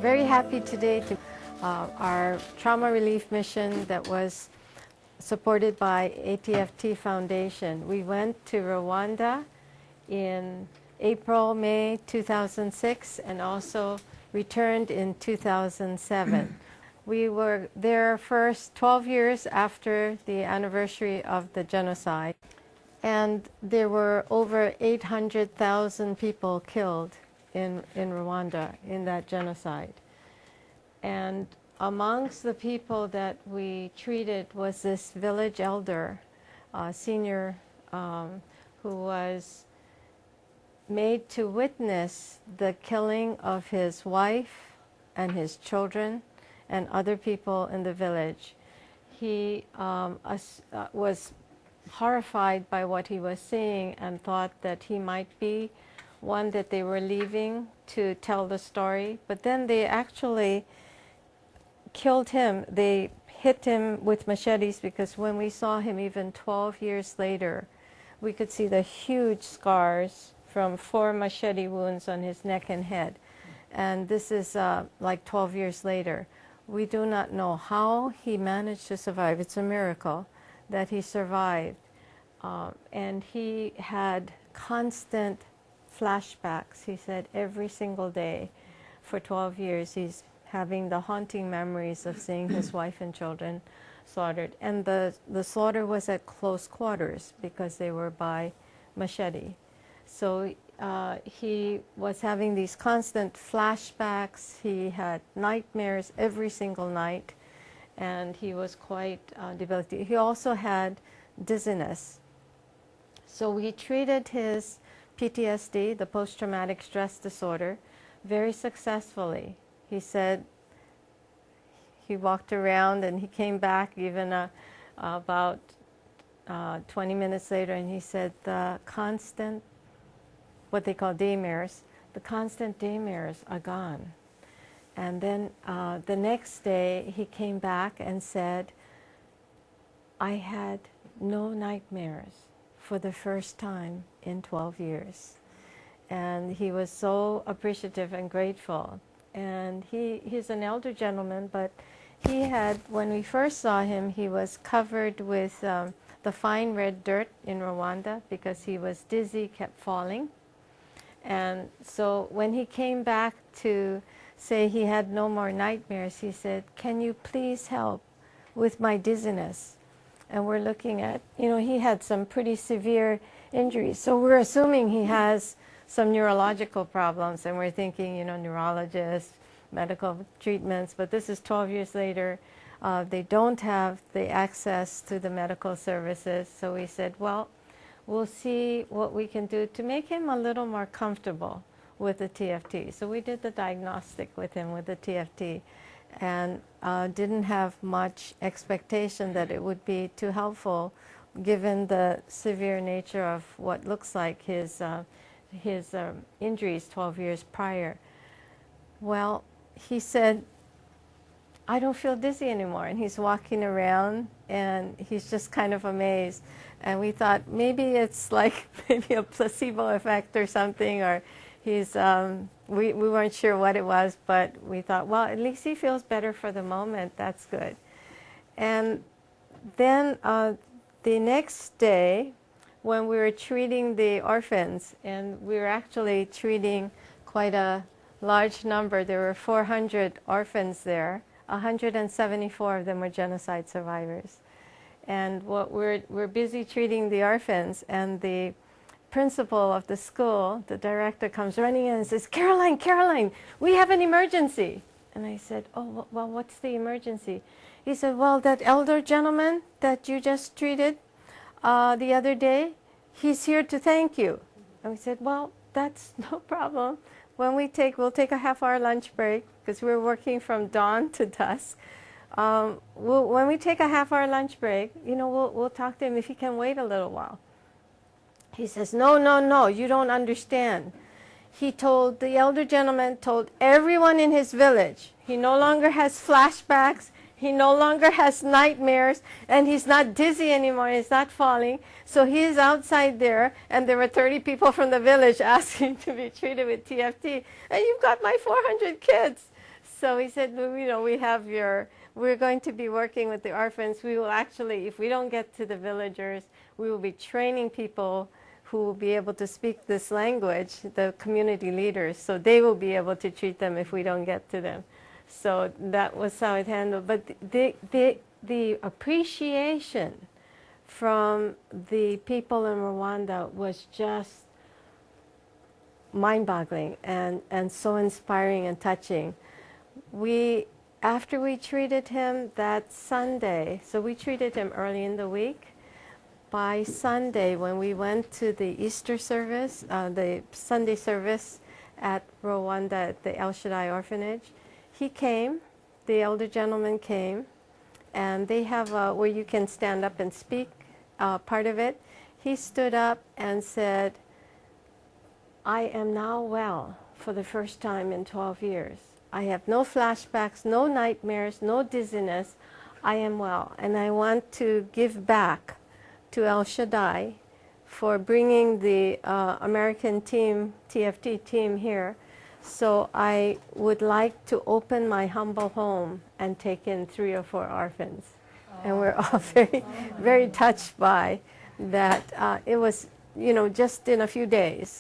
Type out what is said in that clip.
very happy today to our trauma relief mission that was supported by ATFT Foundation. We went to Rwanda in April, May 2006 and also returned in 2007. We were there first 12 years after the anniversary of the genocide, and there were over 800,000 people killed in Rwanda in that genocide. And amongst the people that we treated was this village elder, senior, who was made to witness the killing of his wife and his children and other people in the village. He was horrified by what he was seeing and thought that he might be one that they were leaving to tell the story. But then they actually killed him. They hit him with machetes, because when we saw him even 12 years later, we could see the huge scars from 4 machete wounds on his neck and head. And this is like 12 years later. We do not know how he managed to survive. It's a miracle that he survived. And he had constant flashbacks. He said every single day for 12 years he's having the haunting memories of seeing his wife and children slaughtered. And the slaughter was at close quarters because they were by machete. So he was having these constant flashbacks. He had nightmares every single night, and he was quite debilitated. He also had dizziness. So we treated his PTSD, the post-traumatic stress disorder, very successfully. He said he walked around and he came back even about 20 minutes later, and he said the constant, what they call daymares, the constant daymares are gone. And then the next day he came back and said, I had no nightmares for the first time in 12 years. And he was so appreciative and grateful. And he's an elder gentleman, but he had, when we first saw him, he was covered with the fine red dirt in Rwanda because he was dizzy, kept falling. And so when he came back to say he had no more nightmares, he said, can you please help with my dizziness? And we're looking at, he had some pretty severe injuries. So we're assuming he has some neurological problems, and we're thinking, neurologists, medical treatments, but this is 12 years later. They don't have the access to the medical services. So we said, well, we'll see what we can do to make him a little more comfortable with the TFT. So we did the diagnostic with him with the TFT, and didn't have much expectation that it would be too helpful given the severe nature of what looks like his injuries 12 years prior. Well, he said, I don't feel dizzy anymore. And he's walking around and he's just kind of amazed. And we thought maybe it's like maybe a placebo effect or something, or he's, we weren't sure what it was, but we thought, well, at least he feels better for the moment. That's good. And then the next day, when we were treating the orphans, and we were actually treating quite a large number, there were 400 orphans there. 174 of them were genocide survivors. And what we're busy treating the orphans, and the principal of the school, the director, comes running in and says, Caroline, Caroline, we have an emergency. And I said, oh, well, what's the emergency? He said, well, that elder gentleman that you just treated the other day, he's here to thank you. And we said, well, that's no problem. When we'll take a half-hour lunch break, because we're working from dawn to dusk. When we take a half-hour lunch break, we'll talk to him if he can wait a little while. He says, no, no, no, you don't understand. The elder gentleman told everyone in his village, he no longer has flashbacks, he no longer has nightmares, and he's not dizzy anymore, he's not falling. So he's outside there, and there were 30 people from the village asking to be treated with TFT, and you've got my 400 kids. So he said, "Well, you know, we're going to be working with the orphans. We will actually, if we don't get to the villagers, we will be training people who will be able to speak this language, the community leaders, so they will be able to treat them if we don't get to them." So that was how it handled. But the appreciation from the people in Rwanda was just mind-boggling and so inspiring and touching. After we treated him that Sunday, so we treated him early in the week. By Sunday, when we went to the Easter service, the Sunday service at Rwanda at the El Shaddai Orphanage, he came, the elder gentleman came, and they have where you can stand up and speak part of it. He stood up and said, "I am now well for the first time in 12 years. I have no flashbacks, no nightmares, no dizziness. I am well, and I want to give back to El Shaddai for bringing the American team, TFT team here. So I would like to open my humble home and take in 3 or 4 orphans." And we're all very touched by that. It was, you know, just in a few days.